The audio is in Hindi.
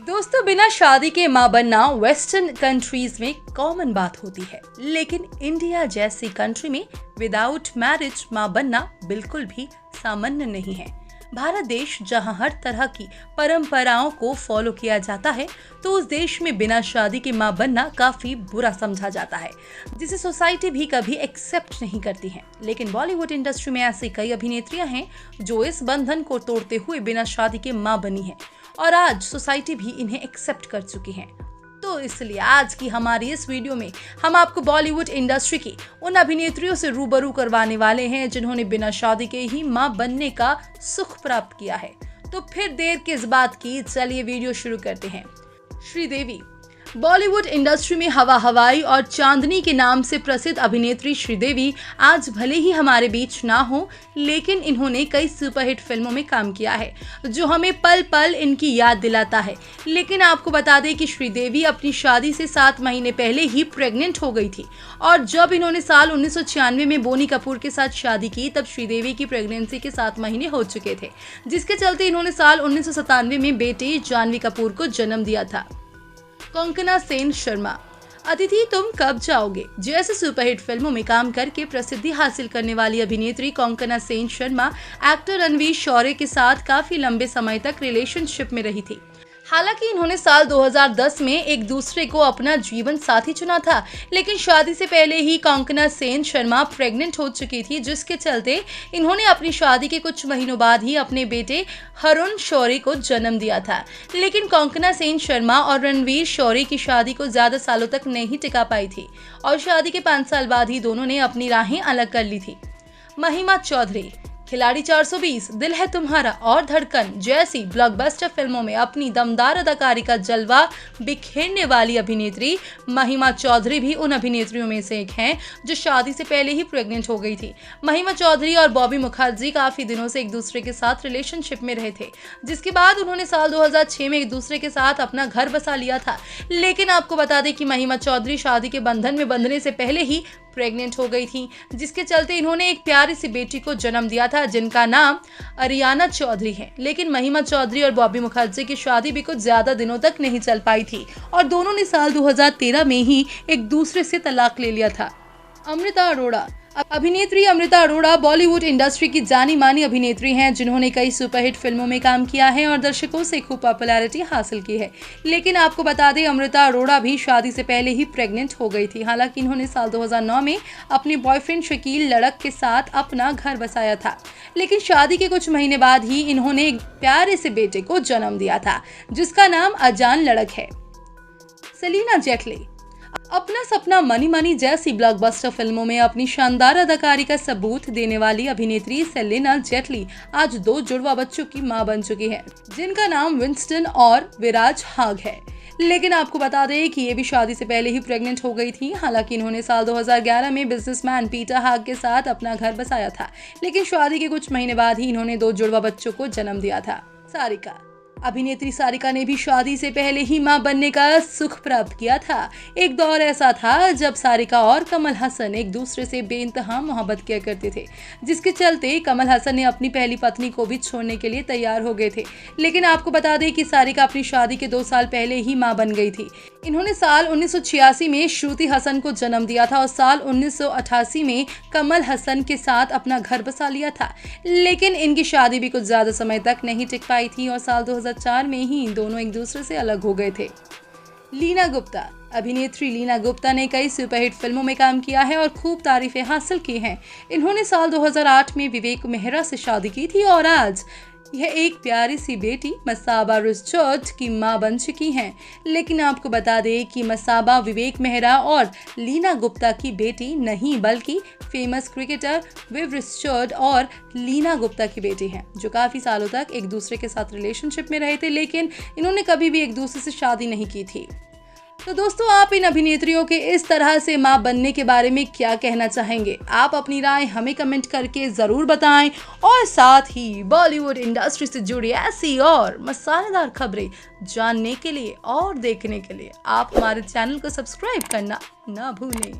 दोस्तों, बिना शादी के माँ बनना वेस्टर्न कंट्रीज में कॉमन बात होती है, लेकिन इंडिया जैसी कंट्री में विदाउट मैरिज माँ बनना बिल्कुल भी सामान्य नहीं है। भारत देश जहाँ हर तरह की परंपराओं को फॉलो किया जाता है, तो उस देश में बिना शादी के माँ बनना काफी बुरा समझा जाता है, जिसे सोसाइटी भी कभी एक्सेप्ट नहीं करती है। लेकिन बॉलीवुड इंडस्ट्री में ऐसी कई अभिनेत्रियां हैं जो इस बंधन को तोड़ते हुए बिना शादी के माँ बनी है और आज सोसाइटी भी इन्हें एक्सेप्ट कर चुकी है। तो इसलिए आज की हमारी इस वीडियो में हम आपको बॉलीवुड इंडस्ट्री की उन अभिनेत्रियों से रूबरू करवाने वाले हैं जिन्होंने बिना शादी के ही मां बनने का सुख प्राप्त किया है। तो फिर देर किस बात की, चलिए वीडियो शुरू करते हैं। श्रीदेवी। बॉलीवुड इंडस्ट्री में हवा हवाई और चांदनी के नाम से प्रसिद्ध अभिनेत्री श्रीदेवी आज भले ही हमारे बीच ना हो, लेकिन इन्होंने कई सुपरहिट फिल्मों में काम किया है जो हमें पल पल इनकी याद दिलाता है। लेकिन आपको बता दें कि श्रीदेवी अपनी शादी से 7 महीने पहले ही प्रेग्नेंट हो गई थी और जब इन्होंने साल 1996 में बोनी कपूर के साथ शादी की, तब श्रीदेवी की प्रेगनेंसी के 7 महीने हो चुके थे, जिसके चलते इन्होंने साल 1997 में बेटे जानवी कपूर को जन्म दिया था। कंगना सेन शर्मा। अतिथि तुम कब जाओगे जैसे सुपरहिट फिल्मों में काम करके प्रसिद्धि हासिल करने वाली अभिनेत्री कंगना सेन शर्मा एक्टर रणवीर शौर्य के साथ काफी लंबे समय तक रिलेशनशिप में रही थी। हालांकि इन्होंने साल 2010 में एक दूसरे को अपना जीवन साथी चुना था, लेकिन शादी से पहले ही कंगना सेन शर्मा प्रेग्नेंट हो चुकी थी, जिसके चलते इन्होंने अपनी शादी के कुछ महीनों बाद ही अपने बेटे हरुण शौर्य को जन्म दिया था। लेकिन कंगना सेन शर्मा और रणवीर शौर्य की शादी को ज्यादा सालों तक नहीं टिका पाई थी और शादी के 5 साल बाद ही दोनों ने अपनी राहें अलग कर ली थी। महिमा चौधरी। खिलाड़ी 420, दिल है तुम्हारा और धड़कन जैसी ब्लॉकबस्टर फिल्मों में अपनी दमदार अदाकारी का जलवा बिखेरने वाली अभिनेत्री महिमा चौधरी भी उन अभिनेत्रियों में से एक हैं जो शादी से पहले ही प्रेग्नेंट हो गई थी। महिमा चौधरी और बॉबी मुखर्जी काफी दिनों से एक दूसरे के साथ रिलेशनशिप में रहे थे, जिसके बाद उन्होंने साल 2006 में एक दूसरे के साथ अपना घर बसा लिया था। लेकिन आपको बता दें कि महिमा चौधरी शादी के बंधन में बंधने से पहले ही प्रेग्नेंट हो गई थी, जिसके चलते इन्होंने एक प्यारी सी बेटी को जन्म दिया था जिनका नाम अरियाना चौधरी है। लेकिन महिमा चौधरी और बॉबी मुखर्जी की शादी भी कुछ ज्यादा दिनों तक नहीं चल पाई थी और दोनों ने साल 2013 में ही एक दूसरे से तलाक ले लिया था। अमृता अरोड़ा। अभिनेत्री अमृता अरोड़ा बॉलीवुड इंडस्ट्री की जानी मानी अभिनेत्री हैं जिन्होंने कई सुपरहिट फिल्मों में काम किया है और दर्शकों से खूब पॉपुलैरिटी हासिल की है। लेकिन आपको बता दें, अमृता अरोड़ा भी शादी से पहले ही प्रेग्नेंट हो गई थी। हालांकि इन्होंने साल 2009 में अपने बॉयफ्रेंड शकील लड़क के साथ अपना घर बसाया था, लेकिन शादी के कुछ महीने बाद ही इन्होंने एक प्यारे से बेटे को जन्म दिया था जिसका नाम अजान लड़क है। सेलिना जेटली। अपना सपना मनी मनी जैसी ब्लॉकबस्टर फिल्मों में अपनी शानदार अदाकारी का सबूत देने वाली अभिनेत्री सेलिना जेटली आज 2 जुड़वा बच्चों की मां बन चुकी है, जिनका नाम विंस्टन और विराज हाग है। लेकिन आपको बता दें कि ये भी शादी से पहले ही प्रेग्नेंट हो गई थी। हालांकि इन्होंने साल 2011 में बिजनेसमैन पीटर हाग के साथ अपना घर बसाया था, लेकिन शादी के कुछ महीने बाद ही इन्होंने 2 जुड़वा बच्चों को जन्म दिया था। सारिका। अभिनेत्री सारिका ने भी शादी से पहले ही मां बनने का सुख प्राप्त किया था। एक दौर ऐसा था जब सारिका और कमल हसन एक दूसरे से बेइंतहा मोहब्बत किया करते थे, जिसके चलते कमल हसन ने अपनी पहली पत्नी को भी छोड़ने के लिए तैयार हो गए थे। लेकिन आपको बता दें कि सारिका अपनी शादी के 2 साल पहले ही मां बन गई थी। इन्होंने साल 1986 में श्रुति हसन को जन्म दिया था और साल 1988 में कमल हसन के साथ अपना घर बसा लिया था। लेकिन इनकी शादी भी कुछ ज्यादा समय तक नहीं टिक पाई थी और साल 2004 में ही दोनों एक दूसरे से अलग हो गए थे। लीना गुप्ता। अभिनेत्री लीना गुप्ता ने कई सुपरहिट फिल्मों में काम किया है और खूब तारीफें हासिल की हैं। इन्होंने साल 2008 में विवेक मेहरा से शादी की थी और आज यह एक प्यारी सी बेटी मसाबा रिचर्ड की मां बन चुकी हैं। लेकिन आपको बता दें कि मसाबा विवेक मेहरा और लीना गुप्ता की बेटी नहीं, बल्कि फेमस क्रिकेटर विव रिचर्ड और लीना गुप्ता की बेटी हैं, जो काफी सालों तक एक दूसरे के साथ रिलेशनशिप में रहे थे, लेकिन इन्होंने कभी भी एक दूसरे से शादी नहीं की थी। तो दोस्तों, आप इन अभिनेत्रियों के इस तरह से मां बनने के बारे में क्या कहना चाहेंगे? आप अपनी राय हमें कमेंट करके जरूर बताएं और साथ ही बॉलीवुड इंडस्ट्री से जुड़ी ऐसी और मसालेदार खबरें जानने के लिए और देखने के लिए आप हमारे चैनल को सब्सक्राइब करना ना भूलें।